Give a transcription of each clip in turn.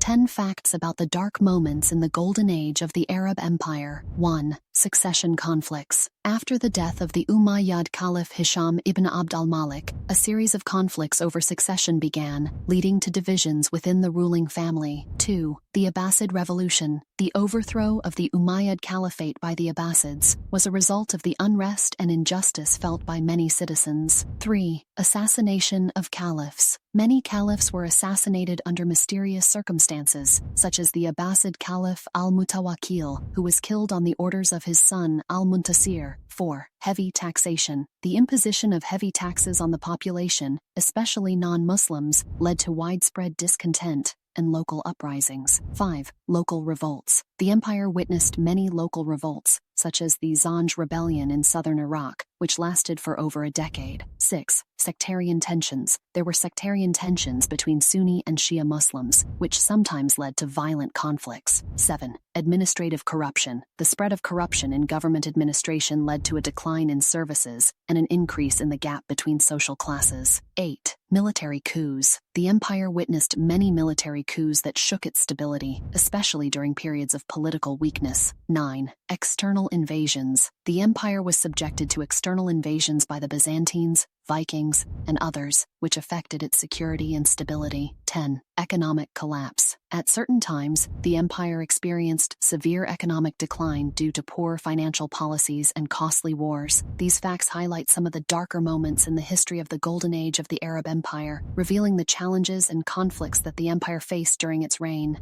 10 Facts about the Dark Moments in the Golden Age of the Arab Empire. 1. Succession conflicts. After the death of the Umayyad Caliph Hisham ibn Abd al-Malik, a series of conflicts over succession began, leading to divisions within the ruling family. 2. The Abbasid Revolution. The overthrow of the Umayyad Caliphate by the Abbasids was a result of the unrest and injustice felt by many citizens. 3. Assassination of caliphs. Many caliphs were assassinated under mysterious circumstances, such as the Abbasid Caliph al-Mutawakkil, who was killed on the orders of his son al-Muntasir. 4. Heavy taxation. The imposition of heavy taxes on the population, especially non-Muslims, led to widespread discontent and local uprisings. 5. Local revolts. The empire witnessed many local revolts, such as the Zanj Rebellion in southern Iraq, which lasted for over a decade. 6. Sectarian tensions. There were sectarian tensions between Sunni and Shia Muslims, which sometimes led to violent conflicts. 7. Administrative corruption. The spread of corruption in government administration led to a decline in services and an increase in the gap between social classes. 8. Military coups. The empire witnessed many military coups that shook its stability, especially during periods of political weakness. 9. External invasions. The empire was subjected to external invasions by the Byzantines, Vikings, and others, which affected its security and stability. 10. Economic collapse. At certain times, the empire experienced severe economic decline due to poor financial policies and costly wars. These facts highlight some of the darker moments in the history of the Golden Age of the Arab Empire, revealing the challenges and conflicts that the empire faced during its reign.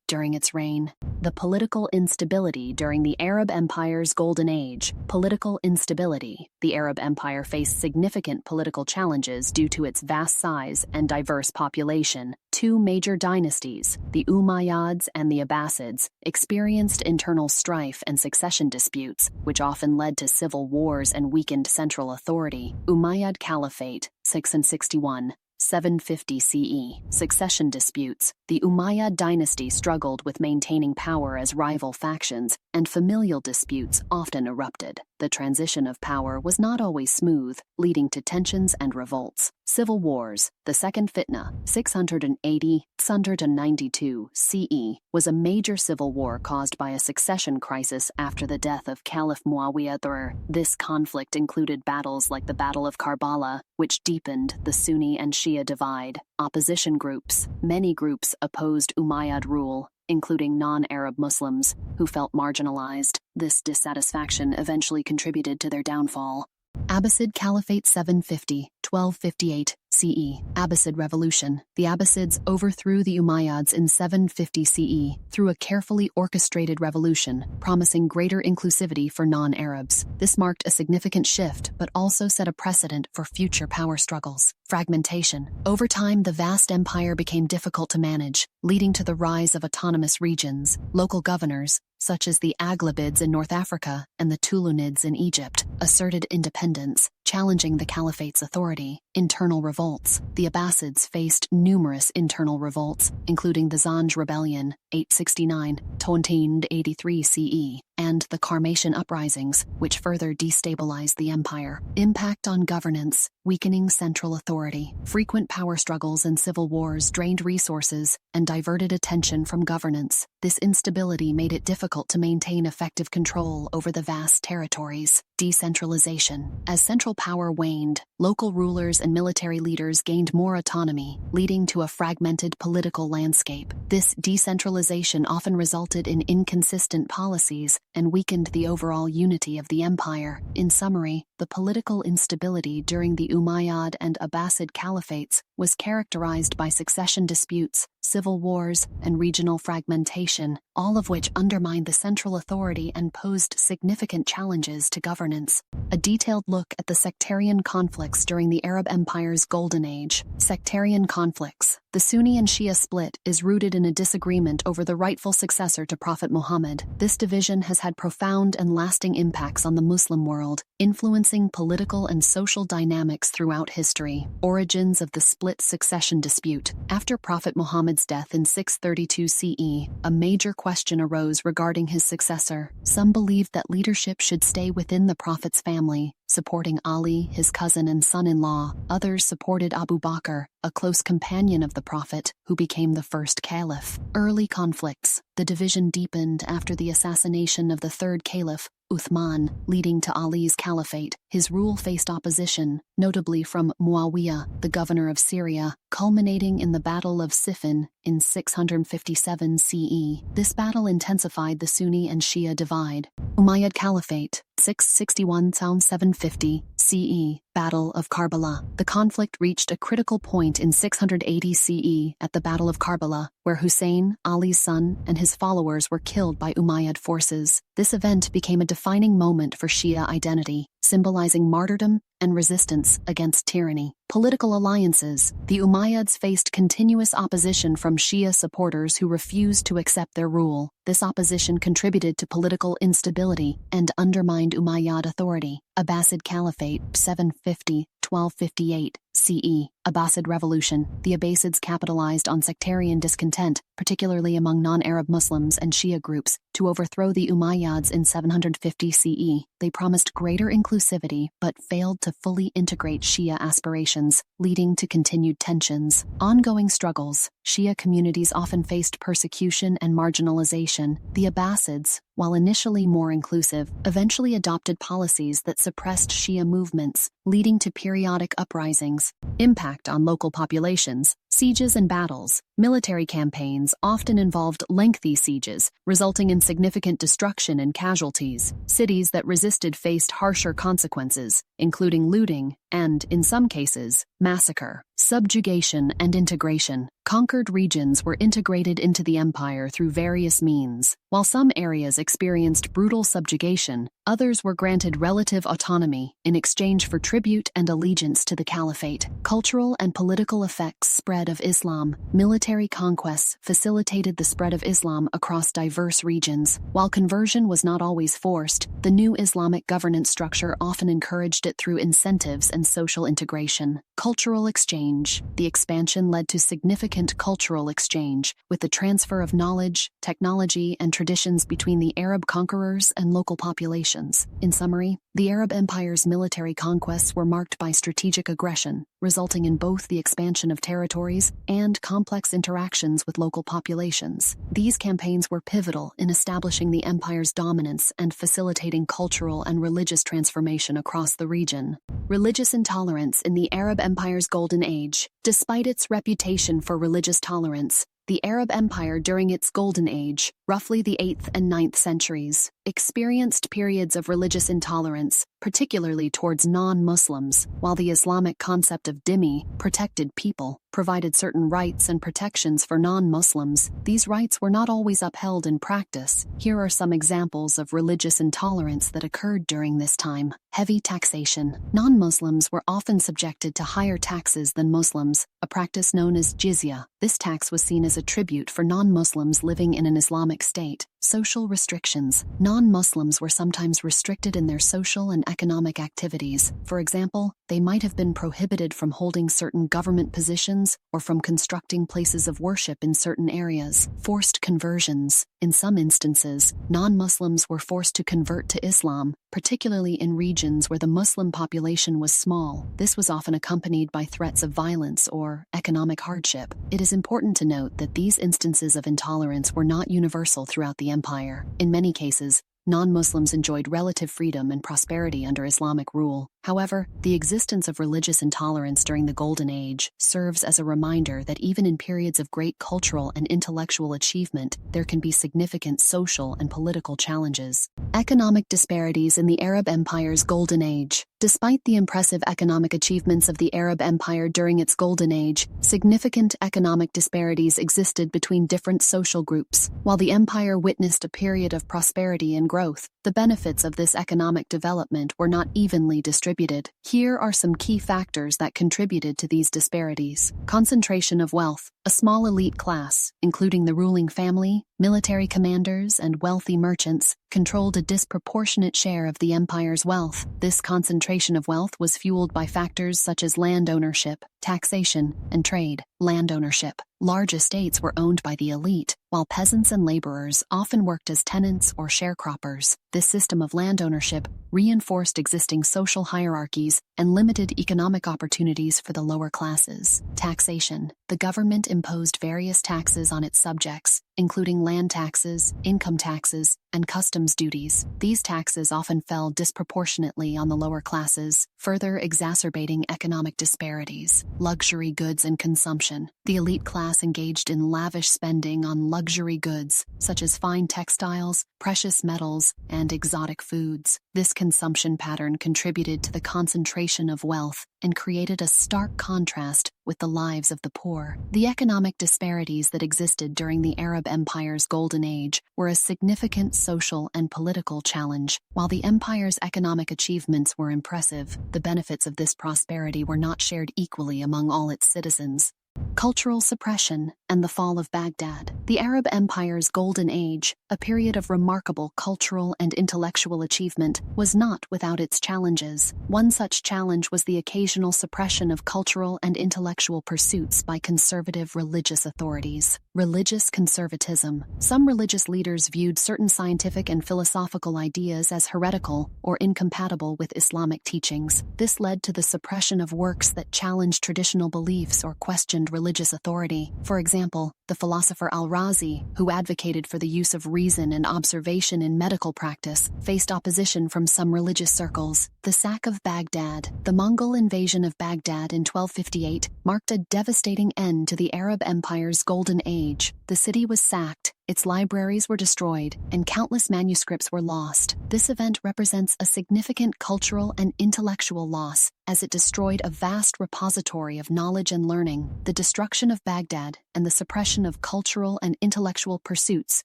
During its reign. The political instability during the Arab Empire's Golden Age. Political instability. The Arab Empire faced significant political challenges due to its vast size and diverse population. Two major dynasties, the Umayyads and the Abbasids, experienced internal strife and succession disputes, which often led to civil wars and weakened central authority. Umayyad Caliphate, 661. 750 CE. Succession disputes. The Umayyad dynasty struggled with maintaining power as rival factions, and familial disputes often erupted. The transition of power was not always smooth, leading to tensions and revolts. Civil wars. The Second Fitna, 680–692 CE, was a major civil war caused by a succession crisis after the death of Caliph Muawiyah III. This conflict included battles like the Battle of Karbala, which deepened the Sunni and Shia divide. Opposition groups. Many groups opposed Umayyad rule, including non-Arab Muslims, who felt marginalized. This dissatisfaction eventually contributed to their downfall. Abbasid Caliphate 750–1258 CE. Abbasid Revolution. The Abbasids overthrew the Umayyads in 750 CE through a carefully orchestrated revolution, promising greater inclusivity for non-Arabs. This marked a significant shift, but also set a precedent for future power struggles. Fragmentation. Over time, the vast empire became difficult to manage, leading to the rise of autonomous regions. Local governors, such as the Aghlabids in North Africa and the Tulunids in Egypt, asserted independence, challenging the Caliphate's authority. Internal revolts. The Abbasids faced numerous internal revolts, including the Zanj Rebellion, 869–1283 CE, and the Karmatian uprisings, which further destabilized the empire. Impact on governance. Weakening central authority. Frequent power struggles and civil wars drained resources and diverted attention from governance. This instability made it difficult to maintain effective control over the vast territories. Decentralization. As central power waned, local rulers and military leaders gained more autonomy, leading to a fragmented political landscape. This decentralization often resulted in inconsistent policies and weakened the overall unity of the empire. In summary, the political instability during the Umayyad and Abbasid caliphates was characterized by succession disputes, civil wars, and regional fragmentation, all of which undermined the central authority and posed significant challenges to governance. A detailed look at the sectarian conflicts during the Arab Empire's Golden Age. Sectarian conflicts. The Sunni and Shia split is rooted in a disagreement over the rightful successor to Prophet Muhammad. This division has had profound and lasting impacts on the Muslim world, influencing political and social dynamics throughout history. Origins of the split succession dispute. After Prophet Muhammad's Umayyad's death in 632 CE, a major question arose regarding his successor. Some believed that leadership should stay within the Prophet's family, supporting Ali, his cousin and son-in-law. Others supported Abu Bakr, a close companion of the Prophet, who became the first caliph. Early conflicts. The division deepened after the assassination of the third caliph, Uthman, leading to Ali's caliphate. His rule faced opposition, notably from Muawiyah, the governor of Syria, culminating in the Battle of Siffin in 657 CE. This battle intensified the Sunni and Shia divide. Umayyad Caliphate, 661–750 CE, Battle of Karbala. The conflict reached a critical point in 680 CE at the Battle of Karbala, where Hussein, Ali's son, and his followers were killed by Umayyad forces. This event became a defining moment for Shia identity, symbolizing martyrdom and resistance against tyranny. Political alliances. The Umayyads faced continuous opposition from Shia supporters who refused to accept their rule. This opposition contributed to political instability and undermined Umayyad authority. Abbasid Caliphate, 750–1258 CE, Abbasid Revolution. The Abbasids capitalized on sectarian discontent, particularly among non-Arab Muslims and Shia groups, to overthrow the Umayyads in 750 CE. They promised greater inclusivity but failed to fully integrate Shia aspirations, leading to continued tensions. Ongoing struggles. Shia communities often faced persecution and marginalization. The Abbasids, while initially more inclusive, eventually adopted policies that suppressed Shia movements, leading to periodic uprisings. Impact on local populations. Sieges and battles. Military campaigns often involved lengthy sieges, resulting in significant destruction and casualties. Cities that resisted faced harsher consequences, including looting and, in some cases, massacre. Subjugation and integration. Conquered regions were integrated into the empire through various means. While some areas experienced brutal subjugation, others were granted relative autonomy in exchange for tribute and allegiance to the caliphate. Cultural and political effects. Spread of Islam. Military conquests facilitated the spread of Islam across diverse regions. While conversion was not always forced, the new Islamic governance structure often encouraged it through incentives and social integration. Cultural exchange. The expansion led to significant cultural exchange, with the transfer of knowledge, technology, and traditions between the Arab conquerors and local populations. In summary, the Arab Empire's military conquests were marked by strategic aggression, resulting in both the expansion of territories and complex interactions with local populations. These campaigns were pivotal in establishing the empire's dominance and facilitating cultural and religious transformation across the region. Religious intolerance in the Arab Empire's Golden Age. Despite its reputation for religious tolerance, the Arab Empire during its Golden Age, roughly the 8th and 9th centuries, experienced periods of religious intolerance, particularly towards non-Muslims. While the Islamic concept of dhimmi, protected people, provided certain rights and protections for non-Muslims, these rights were not always upheld in practice. Here are some examples of religious intolerance that occurred during this time. Heavy taxation. Non-Muslims were often subjected to higher taxes than Muslims, a practice known as jizya. This tax was seen as a tribute for non-Muslims living in an Islamic state. Social restrictions. Non-Muslims were sometimes restricted in their social and economic activities. For example, they might have been prohibited from holding certain government positions or from constructing places of worship in certain areas. Forced conversions. In some instances, non-Muslims were forced to convert to Islam, particularly in regions where the Muslim population was small. This was often accompanied by threats of violence or economic hardship. It is important to note that these instances of intolerance were not universal throughout the empire. In many cases, non-Muslims enjoyed relative freedom and prosperity under Islamic rule. However, the existence of religious intolerance during the Golden Age serves as a reminder that even in periods of great cultural and intellectual achievement, there can be significant social and political challenges. Economic disparities in the Arab Empire's Golden Age. Despite the impressive economic achievements of the Arab Empire during its Golden Age, significant economic disparities existed between different social groups. While the empire witnessed a period of prosperity and growth, the benefits of this economic development were not evenly distributed. Here are some key factors that contributed to these disparities. Concentration of wealth. A small elite class, including the ruling family, military commanders, and wealthy merchants, controlled a disproportionate share of the empire's wealth. This concentration of wealth was fueled by factors such as land ownership, taxation, and trade. Land ownership. Large estates were owned by the elite, while peasants and laborers often worked as tenants or sharecroppers. This system of land ownership reinforced existing social hierarchies and limited economic opportunities for the lower classes. Taxation. The government imposed various taxes on its subjects, including land taxes, income taxes, and customs duties. These taxes often fell disproportionately on the lower classes, further exacerbating economic disparities. Luxury goods and consumption. The elite class engaged in lavish spending on luxury goods, such as fine textiles, precious metals, and exotic foods. This consumption pattern contributed to the concentration of wealth and created a stark contrast with the lives of the poor. The economic disparities that existed during the Arab Empire's Golden Age were a significant social and political challenge. While the empire's economic achievements were impressive, the benefits of this prosperity were not shared equally among all its citizens. Cultural suppression and the fall of Baghdad. The Arab Empire's Golden Age, a period of remarkable cultural and intellectual achievement, was not without its challenges. One such challenge was the occasional suppression of cultural and intellectual pursuits by conservative religious authorities. Religious conservatism. Some religious leaders viewed certain scientific and philosophical ideas as heretical or incompatible with Islamic teachings. This led to the suppression of works that challenged traditional beliefs or questioned religious authority. For example, the philosopher Al-Razi, who advocated for the use of reason and observation in medical practice, faced opposition from some religious circles. The sack of Baghdad. The Mongol invasion of Baghdad in 1258 marked a devastating end to the Arab Empire's Golden Age. The city was sacked, its libraries were destroyed, and countless manuscripts were lost. This event represents a significant cultural and intellectual loss, as it destroyed a vast repository of knowledge and learning. The destruction of Baghdad and the suppression of cultural and intellectual pursuits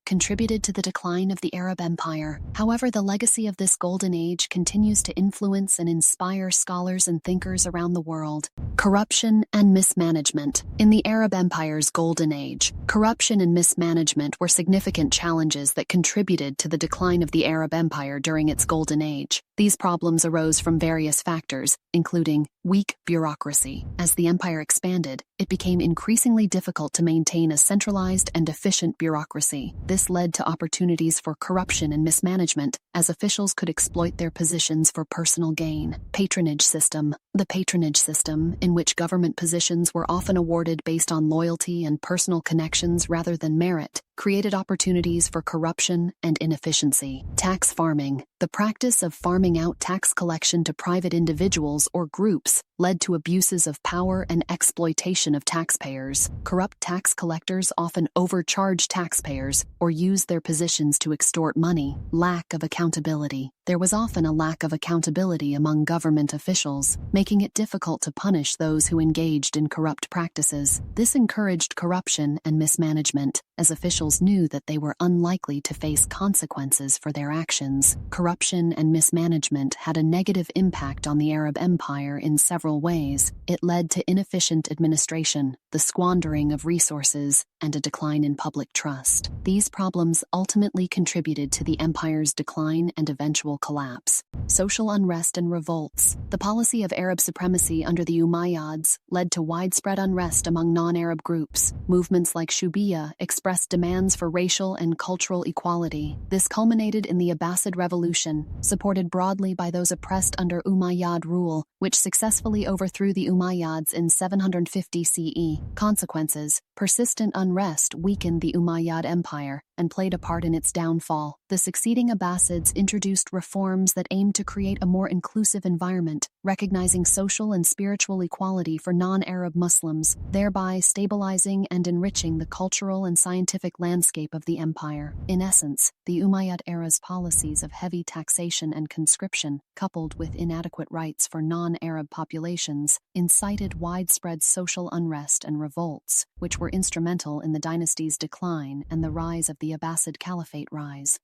contributed to the decline of the Arab Empire. However, the legacy of this golden age continues to influence and inspire scholars and thinkers around the world. Corruption and mismanagement. In the Arab Empire's Golden Age, corruption and mismanagement were significant challenges that contributed to the decline of the Arab Empire during its Golden Age. These problems arose from various factors, including weak bureaucracy. As the empire expanded, it became increasingly difficult to maintain a centralized and efficient bureaucracy. This led to opportunities for corruption and mismanagement, as officials could exploit their positions for personal gain. Patronage system. The patronage system, in which government positions were often awarded based on loyalty and personal connections rather than merit, created opportunities for corruption and inefficiency. Tax farming. The practice of farming out tax collection to private individuals or groups led to abuses of power and exploitation of taxpayers. Corrupt tax collectors often overcharge taxpayers or use their positions to extort money. Lack of accountability. There was often a lack of accountability among government officials, making it difficult to punish those who engaged in corrupt practices. This encouraged corruption and mismanagement, as officials knew that they were unlikely to face consequences for their actions. Corruption and mismanagement had a negative impact on the Arab Empire in several ways. It led to inefficient administration, the squandering of resources, and a decline in public trust. These problems ultimately contributed to the empire's decline and eventual collapse. Social unrest and revolts. The policy of Arab supremacy under the Umayyads led to widespread unrest among non-Arab groups. Movements like Shubiya expressed demands for racial and cultural equality. This culminated in the Abbasid Revolution, supported broadly by those oppressed under Umayyad rule, which successfully overthrew the Umayyads in 750 CE. Consequences: persistent unrest weakened the Umayyad Empire and played a part in its downfall. The succeeding Abbasids introduced reforms that aimed to create a more inclusive environment, recognizing social and spiritual equality for non-Arab Muslims, thereby stabilizing and enriching the cultural and scientific landscape of the empire. In essence, the Umayyad era's policies of heavy taxation and conscription, coupled with inadequate rights for non-Arab populations, incited widespread social unrest and revolts, which were instrumental in the dynasty's decline and the rise of the Abbasid Caliphate rise.